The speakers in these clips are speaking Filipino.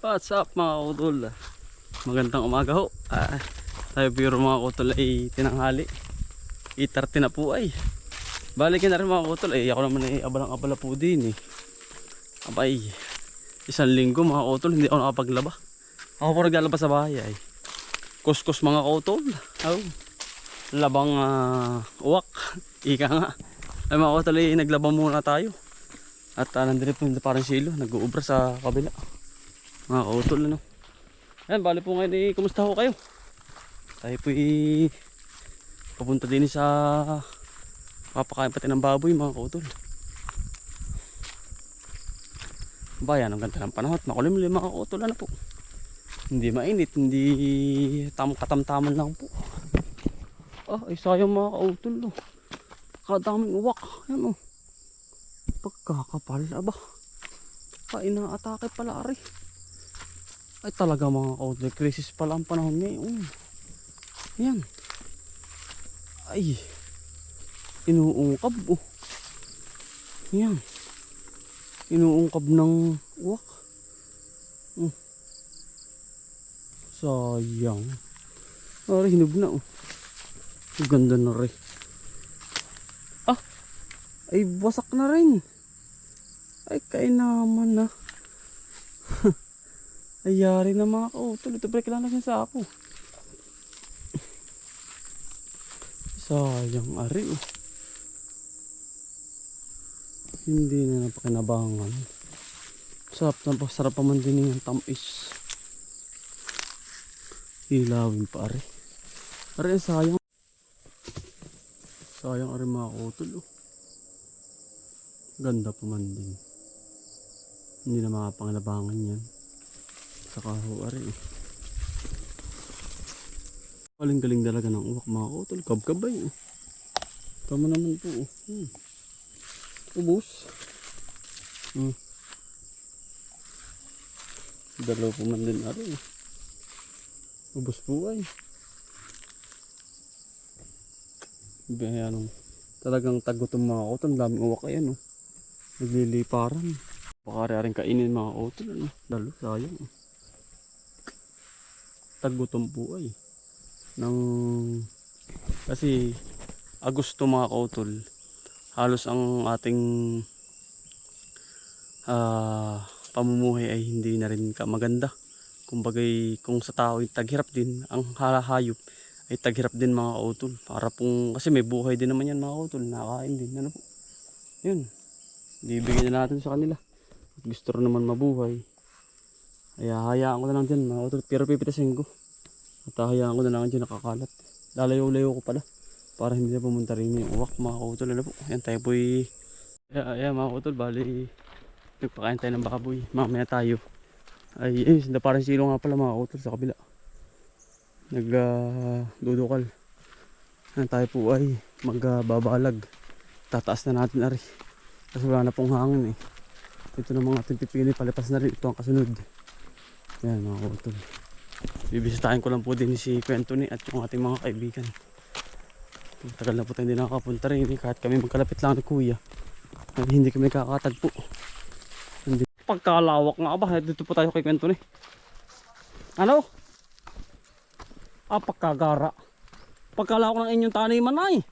What's up mga utol? Magandang umaga ho. Tayo biro mga utol ay tinanghali. 8:30 na po ay. Balikin na rin mga utol ay ako naman ay abalang-abala po din eh. Abay, isang linggo mga utol hindi ako nakapaglaba. Ako po naglalaba sa bahay ay. Kuskus mga utol. Oh. Labang uwak. Ika nga. Ay mga utol ay naglaba muna tayo. At nandun po parang silo. Nag-uubra sa kabila. Mga kautol ano. Ayan, bali po ngayon eh, kumusta ho kayo? Tayo po eh, papunta din sa papakain pati ng baboy mga kautol. Bayan, ang ganda ng panahon at makulimlim mga kautol ano po. Hindi mainit, hindi katamtaman lang po. Ay sayang mga kautol oh. Kadaming uwak, yan oh. Pagkakapal, aba. Inaatake pala ari. Ay talaga mga kautol, krisis pala ang panahon ngayon. Yan. Ay. Inuungkab oh. Yan. Inuungkab ng uwak. Sayang. Ari hinog na oh. Ganda na rin. Ay wasak na rin. Ay kainaman na. Ayari na mga kautol. Ito break lang na sa ako. Sayang ari oh. Hindi na napakinabangan. Sarap pa man din yung tamis. Hilawin pa ari. Ari sayang. Sayang ari mga kautol oh. Ganda pa man din. Hindi na makapanginabangan yan. Saka ho ari eh. Galing-galing talaga ng uwak mga kautol. Kabkabay eh. Tama naman po oh. Ubus. Dalaw po man din ari eh. Ubus po ay. Ayan, talagang tagutom mga kautol. Daming uwak ayan oh. Nagliliparan. Baka rin kainin mga kautol ano. Dalo sayang oh. Tagutom po ay. Kasi Agosto mga kautol. Halos ang ating pamumuhay ay hindi na rin maganda. Kumbagay kung sa tao ay taghirap din, ang hayop ay taghirap din mga kautol. Para pong kasi may buhay din naman yan mga kautol, nakain din ano po. Yun. Bibigyan na natin sa kanila. Gusto rin naman mabuhay. Kaya hayaan ko na lang dyan mga kautol. Pero pipitasin ko. At hayaan ko na lang dyan nakakalat. Lalayo-layo ko pala. Para hindi na pumunta rin yung uwak mga kautol. Ano po. Yan tayo po'y. Ayan mga kautol. Bali. Nagpakain tayo ng baboy. Mamaya tayo. Ay parang silo nga pala mga kautol sa kabila. Nagdudukal. Yan tayo po ay magbabalag. Tataas na natin ari. Kasi wala na pong hangin eh. Ito na mga ating pipili. Palipas na rin. Ito ang kasunod. Yan mga kautol. Bibisitahin ko lang po din si Kwento ni at yung ating mga kaibigan. Tagal na po tayo hindi nakakapunta rin kahit kami magkalapit lang ni Kuya. Hindi kami kakatagpo. Pagkalawak nga ba? Dito po tayo kay Kwento ni. Ano? Pagkagara. Pagkalawak ng inyong taniman ay.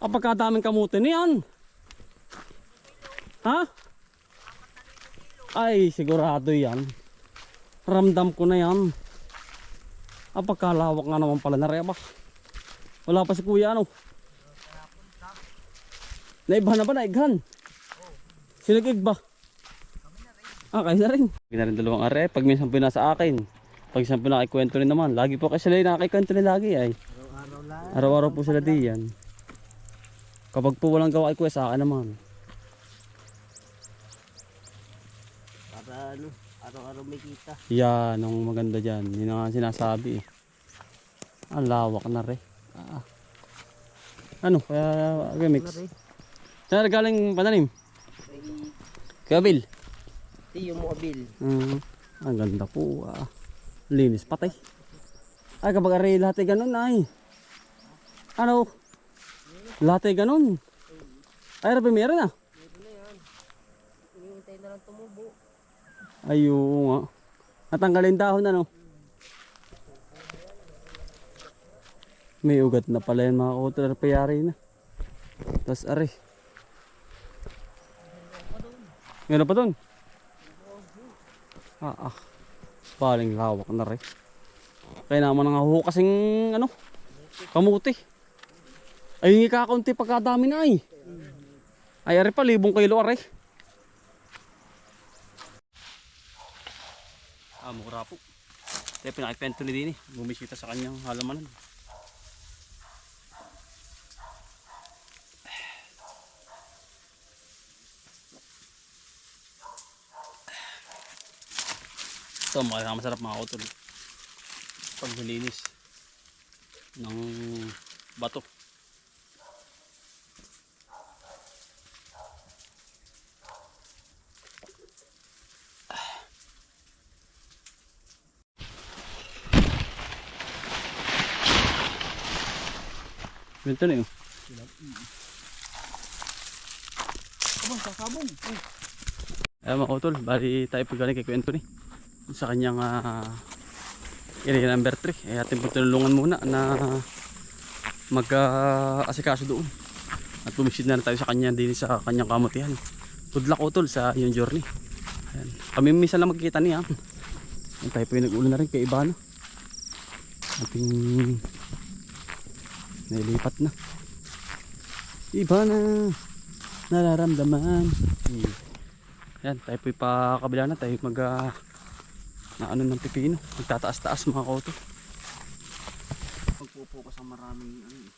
Pagkadaming kamutin yan. Ha? Ay sigurado yan. Ramdam ko na yan. Pagkalawak nga naman pala na rebak. Wala pa si Kuya ano. Naibhan na ba? Naighan? Sinag-ig ba? Kayo na rin. Kayo na rin dalawang are. Pag minsan po nasa akin. Pag minsan po nakikwento rin naman. Lagi po kasi sila nakikwento rin lagi ay. Araw-araw lang. Araw-araw po sila diyan. Kapag po walang gawa ay Kuya sa akin naman. Para ano, araw-araw may kita. Yan ang maganda dyan. Yun ang sinasabi eh. Ang lawak na rin. Ano? Kaya mix. Saan galing pananim? Kaya Bill? Yung mga Bill. Ang ganda po. Linis patay. Ay kapag aray lahat ay ganun ay. Ano? Lahat ay ganun. Ay rabi meron na. Meron na yan. Hinihintay na lang tumubo. Ayun nga. Natanggalin dahon ano. May ugat na pala yan mga kutol. Payari na. Tapos are. Meron pa doon. Paling lawak na rin. Kaya naman nangahuho kasing ano, kamuti. Ay hindi kakaunti pagkadami na ay. Ay are pa, 1,000 kilo are. Mukha po. Kaya pinakipento ni Dini. Bumisita sa kanyang halamanan. Ito masarap mga kutol. Pag nilinis ng bato. Ganito na yun. Sabong. Ayan mga kutol, bali tayo paggaling kay Kuya Anthony sa kanyang area number 3. Eh ating pagtulungan muna na mag-asikaso doon. At bumisid na tayo sa kanya din sa kanyang kamutihan. Good luck kutol sa iyong journey. Ayan. Kami minsan lang magkikita niya. Ayan, tayo po yung nag-ulan na rin kay Ibano. Ating nilipat na. Iba na nararamdaman. Ayan, tayo po ipakabila na. Tayo mag na ano ng pipino. Magtataas-taas mga koto. Magpupokus ang maraming ano.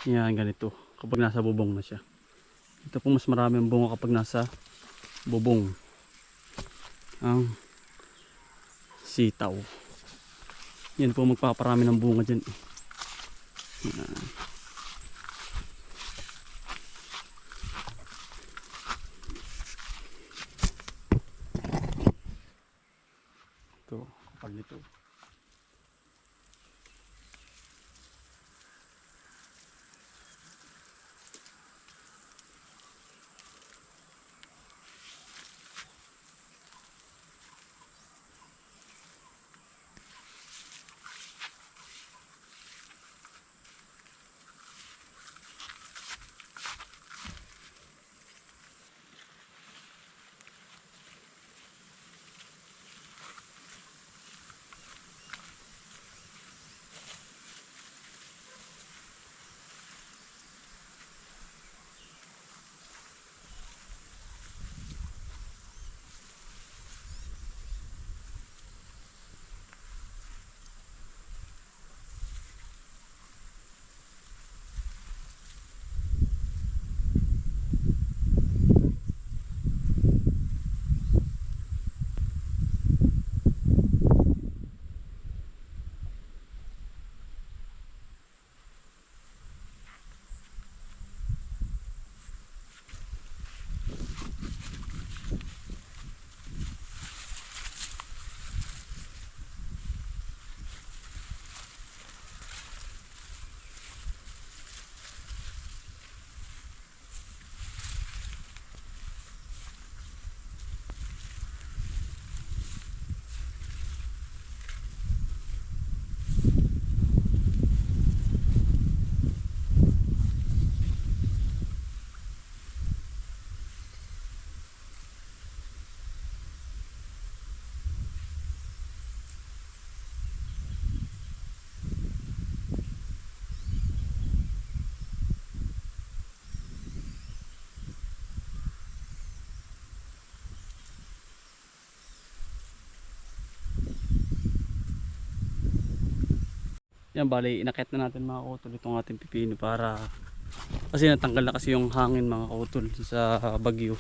Yan ganito kapag nasa bubong na siya. Ito po mas marami ang bunga kapag nasa bubong. Ang sitaw. Yan po magpaparami ng bunga dyan. Yan. mahal nito. Yan, bali inakit na natin mga kautol itong ating pipino para kasi natanggal na kasi yung hangin mga kautol sa bagyo.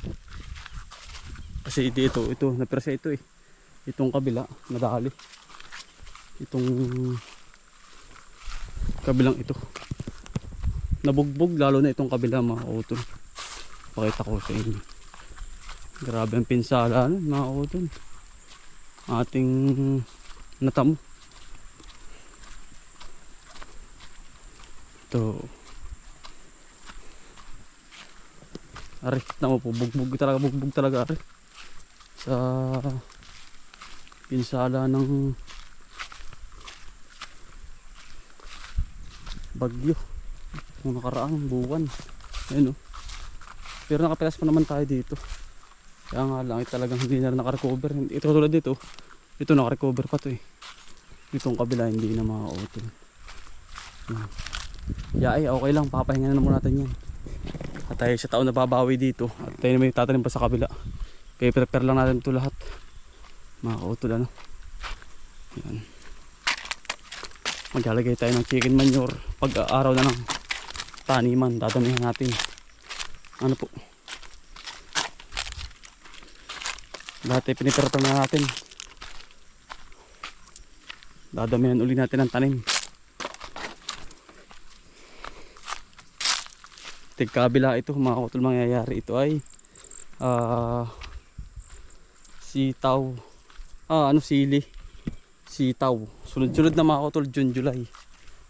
Kasi dito, ito napresa ito eh. Itong kabila nadali. Itong kabilang ito nabugbog, lalo na itong kabila mga kautol. Pakita ko sa inyo. Grabe ang pinsala mga kautol. Ating natamo. Ito. Ari, tama po, bugbog talaga ari. Sa pinsala ng bagyo ng nakaraang buwan. Ayun, oh. Pero nakapilas pa naman tayo dito. Kaya nga lang talagang hindi na nakarecover. Ito tulad dito, ito nakarecover pa to eh. Itong kabila hindi na maka-auto. Ay okay lang, papahinga na muna natin yan. At tayo sa taon na babawi dito. At tayo na may tatanim pa sa kabila. Kaya prepare lang natin ito lahat. Maka-auto ano. Yan. Maglalagay tayo ng chicken manure pag araw na ng taniman, dadamihan natin. Ano po, lahat ay piniperto na natin. Dadamihan uli natin ang tanim. Tigkabila ito mga kautol, mangyayari ito ay sitaw, sili, sitaw. Sunod-sunod na mga kautol, June, July,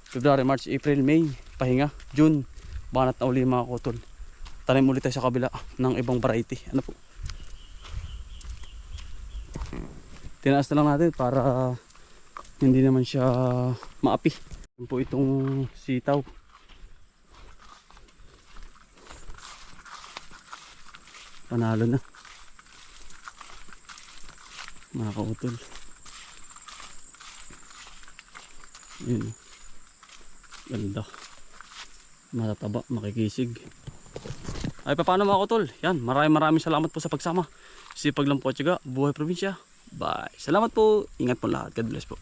February, March, April, May, pahinga. June, banat na uli mga kautol. Tanim ulit tayo sa kabila ng ibang variety. Ano po, tinaas na lang natin para hindi naman siya maapi. Yan po itong sitaw. Panalo na mga kautol. Yun, ganda, matataba, makikisig. Ay paano mga kautol, yan, maraming salamat po sa pagsama. Sipag lang po at syaga, buhay probinsya. Bye, salamat po, ingat po lahat, God bless po.